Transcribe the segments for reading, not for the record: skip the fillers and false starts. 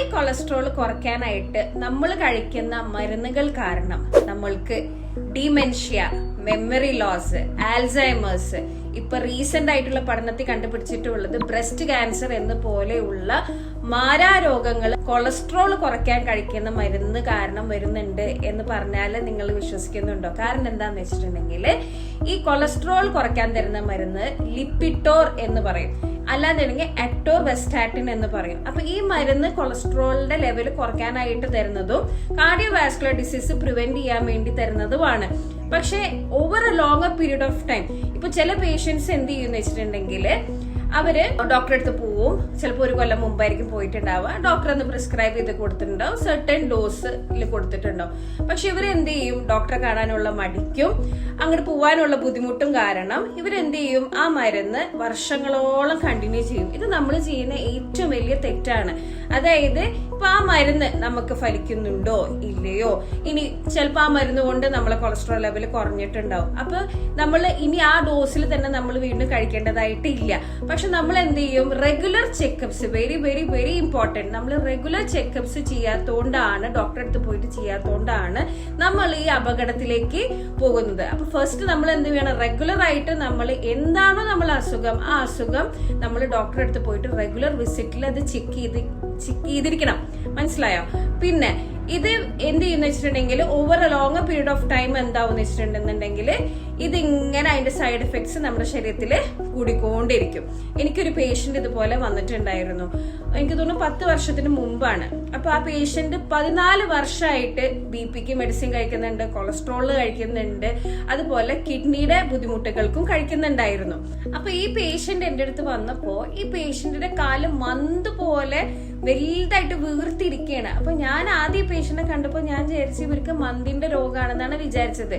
High cholesterol കുറയ്ക്കാനായിട്ട് നമ്മൾ കഴിക്കുന്ന മരുന്നുകൾ കാരണം നമ്മൾക്ക് ഡിമെൻഷ്യ, മെമ്മറി ലോസ്, ആൽസൈമേഴ്സ്, ഇപ്പൊ റീസെന്റ് ആയിട്ടുള്ള പഠനത്തിൽ കണ്ടുപിടിച്ചിട്ടുള്ളത് ബ്രസ്റ്റ് ക്യാൻസർ എന്ന് പോലെയുള്ള മാരാരോഗങ്ങൾ കൊളസ്ട്രോൾ കുറയ്ക്കാൻ കഴിക്കുന്ന മരുന്ന് കാരണം വരുന്നുണ്ട് എന്ന് പറഞ്ഞാൽ നിങ്ങൾ വിശ്വസിക്കുന്നുണ്ടോ? കാരണം എന്താന്ന് വെച്ചിട്ടുണ്ടെങ്കിൽ ഈ കൊളസ്ട്രോൾ കുറയ്ക്കാൻ തരുന്ന മരുന്ന് ലിപ്പിറ്റോർ എന്ന് പറയും, അല്ലാന്നുണ്ടെങ്കിൽ അറ്റോർവെസ്റ്റാറ്റിൻ എന്ന് പറയും. അപ്പൊ ഈ മരുന്ന് കൊളസ്ട്രോളിന്റെ ലെവൽ കുറയ്ക്കാനായിട്ട് തരുന്നതും കാർഡിയോവാസ്കുലർ ഡിസീസ് പ്രിവെന്റ് ചെയ്യാൻ വേണ്ടി തരുന്നതുമാണ്. പക്ഷെ over A longer period of time ഇപ്പൊ ചില പേഷ്യൻസ് എന്ത് ചെയ്യുന്ന വെച്ചിട്ടുണ്ടെങ്കിൽ അവര് ഡോക്ടറെ അടുത്ത് പോവും. ചിലപ്പോൾ ഒരു കൊല്ലം മുമ്പായിരിക്കും പോയിട്ടുണ്ടാവുക. ഡോക്ടർ ഒന്ന് പ്രിസ്ക്രൈബ് ചെയ്ത് കൊടുത്തിട്ടുണ്ടാവും, സെർട്ടൻ ഡോസിൽ കൊടുത്തിട്ടുണ്ടാവും. പക്ഷെ ഇവരെന്ത് ചെയ്യും? ഡോക്ടറെ കാണാനുള്ള മടിക്കും അങ്ങോട്ട് പോവാനുള്ള ബുദ്ധിമുട്ടും കാരണം ഇവരെന്ത് ചെയ്യും? ആ മരുന്ന് വർഷങ്ങളോളം കണ്ടിന്യൂ ചെയ്യും. ഇത് നമ്മൾ ചെയ്യുന്ന ഏറ്റവും വലിയ തെറ്റാണ്. അതായത് ഇപ്പൊ ആ മരുന്ന് നമുക്ക് ഫലിക്കുന്നുണ്ടോ ഇല്ലയോ, ഇനി ചിലപ്പോൾ ആ മരുന്ന് കൊണ്ട് നമ്മളെ കൊളസ്ട്രോൾ ലെവൽ കുറഞ്ഞിട്ടുണ്ടാവും. അപ്പൊ നമ്മൾ ഇനി ആ ഡോസിൽ തന്നെ നമ്മൾ വീണ്ടും കഴിക്കേണ്ടതായിട്ട് ഇല്ല. പക്ഷെ നമ്മൾ എന്ത് ചെയ്യും? Regular check-ups, very very very important. നമ്മൾ റെഗുലർ ചെക്കപ്സ് ചെയ്യാത്തോണ്ടാണ്, ഡോക്ടറെ അടുത്ത് പോയിട്ട് ചെയ്യാത്തോണ്ടാണ് നമ്മൾ ഈ അപകടത്തിലേക്ക് പോകുന്നത്. അപ്പൊ ഫസ്റ്റ് നമ്മൾ എന്ത് ചെയ്യണം? റെഗുലർ ആയിട്ട് നമ്മൾ എന്താണോ നമ്മൾ അസുഖം, ആ അസുഖം നമ്മൾ ഡോക്ടറെ അടുത്ത് പോയിട്ട് റെഗുലർ വിസിറ്റിൽ അത് ചെക്ക് ചെയ്തിരിക്കണം. മനസ്സിലായോ? പിന്നെ ഇത് എന്ത് ചെയ്യുന്ന വെച്ചിട്ടുണ്ടെങ്കിൽ over A long period of time എന്താവും വെച്ചിട്ടുണ്ടെന്നുണ്ടെങ്കിൽ ഇതിങ്ങനെ അതിന്റെ സൈഡ് എഫക്ട്സ് നമ്മുടെ ശരീരത്തിൽ കൂടിക്കൊണ്ടിരിക്കും. എനിക്കൊരു പേഷ്യന്റ് ഇതുപോലെ വന്നിട്ടുണ്ടായിരുന്നു. എനിക്ക് തോന്നുന്നു 10 വർഷത്തിന് മുമ്പാണ്. അപ്പൊ ആ പേഷ്യന്റ് 14 വർഷമായിട്ട് BP മെഡിസിൻ കഴിക്കുന്നുണ്ട്, കൊളസ്ട്രോള് കഴിക്കുന്നുണ്ട്, അതുപോലെ കിഡ്നിയുടെ ബുദ്ധിമുട്ടുകൾക്കും കഴിക്കുന്നുണ്ടായിരുന്നു. അപ്പൊ ഈ പേഷ്യന്റ് എന്റെ അടുത്ത് വന്നപ്പോ ഈ പേഷ്യന്റിന്റെ കാല് മന്ത് പോലെ വലുതായിട്ട് വീർത്തിരിക്കുകയാണ്. അപ്പൊ ഞാൻ ആദ്യം പേഷ്യന്റിനെ കണ്ടപ്പോ ഞാൻ വിചാരിച്ചു ഇവർക്ക് മന്തിന്റെ രോഗമാണെന്നാണ് വിചാരിച്ചത്.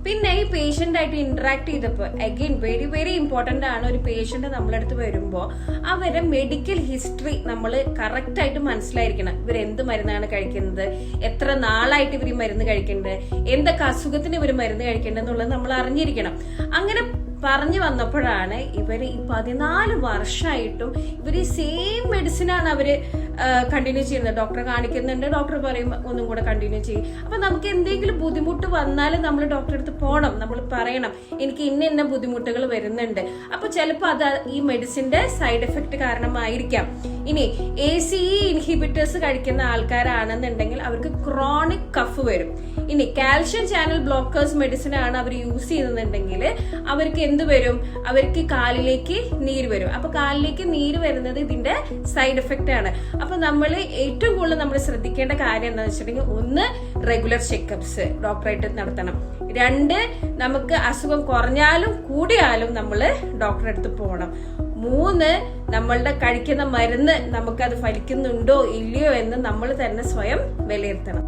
പിന്നെ ഈ പേഷ്യന്റ് ആയിട്ട് ഇന്ററാക്ട് ചെയ്തപ്പോ അഗൈൻ വെരി വെരി ഇമ്പോർട്ടന്റ് ആണ്, ഒരു പേഷ്യന്റ് നമ്മളടുത്ത് വരുമ്പോ അവരുടെ മെഡിക്കൽ ഹിസ്റ്ററി നമ്മൾ കറക്റ്റ് ആയിട്ട് മനസ്സിലായിരിക്കണം. ഇവർ എന്ത് മരുന്നാണ് കഴിക്കുന്നത്, എത്ര നാളായിട്ട് ഇവർ ഈ മരുന്ന് കഴിക്കേണ്ടത്, എന്തൊക്കെ അസുഖത്തിന് ഇവർ മരുന്ന് കഴിക്കേണ്ടത് എന്നുള്ളത് നമ്മൾ അറിഞ്ഞിരിക്കണം. അങ്ങനെ പറഞ്ഞു വന്നപ്പോഴാണ് ഇവര് ഈ 14 വർഷമായിട്ടും ഇവർ ഈ സെയിം മെഡിസിനാണ് അവര് കണ്ടിന്യൂ ചെയ്യുന്നത്. ഡോക്ടറെ കാണിക്കുന്നുണ്ട്, ഡോക്ടർ പറയും ഒന്നും കൂടെ കണ്ടിന്യൂ ചെയ്യും. അപ്പൊ നമുക്ക് എന്തെങ്കിലും ബുദ്ധിമുട്ട് വന്നാൽ നമ്മൾ ഡോക്ടറെ അടുത്ത് പോകണം, നമ്മൾ പറയണം എനിക്ക് ഇന്ന ബുദ്ധിമുട്ടുകൾ വരുന്നുണ്ട്. അപ്പൊ ചിലപ്പോൾ അത് ഈ മെഡിസിന്റെ സൈഡ് എഫക്ട് കാരണമായിരിക്കാം. ഇനി ACE ഇൻഹിബിറ്റേഴ്സ് കഴിക്കുന്ന ആൾക്കാരാണെന്നുണ്ടെങ്കിൽ അവർക്ക് ക്രോണിക് കഫ് വരും. ഇനി കാൽഷ്യം ചാനൽ ബ്ലോക്കേഴ്സ് മെഡിസിൻ ആണ് അവർ യൂസ് ചെയ്യുന്നുണ്ടെങ്കിൽ അവർക്ക് എന്ത് വരും? അവർക്ക് കാലിലേക്ക് നീര് വരും. അപ്പൊ കാലിലേക്ക് നീര് വരുന്നത് ഇതിന്റെ സൈഡ് എഫക്റ്റ് ആണ്. അപ്പൊ നമ്മൾ ഏറ്റവും കൂടുതൽ നമ്മൾ ശ്രദ്ധിക്കേണ്ട കാര്യം എന്താണെന്ന് വെച്ചിട്ടുണ്ടെങ്കിൽ, ഒന്ന് റെഗുലർ ചെക്കപ്സ് ഡോക്ടറായിട്ട് നടത്തണം. 2 നമുക്ക് അസുഖം കുറഞ്ഞാലും കൂടിയാലും നമ്മൾ ഡോക്ടറെ അടുത്ത് പോകണം. 3 നമ്മളുടെ കഴിക്കുന്ന മരുന്ന് നമുക്കത് ഫലിക്കുന്നുണ്ടോ ഇല്ലയോ എന്ന് നമ്മൾ തന്നെ സ്വയം വിലയിരുത്തണം.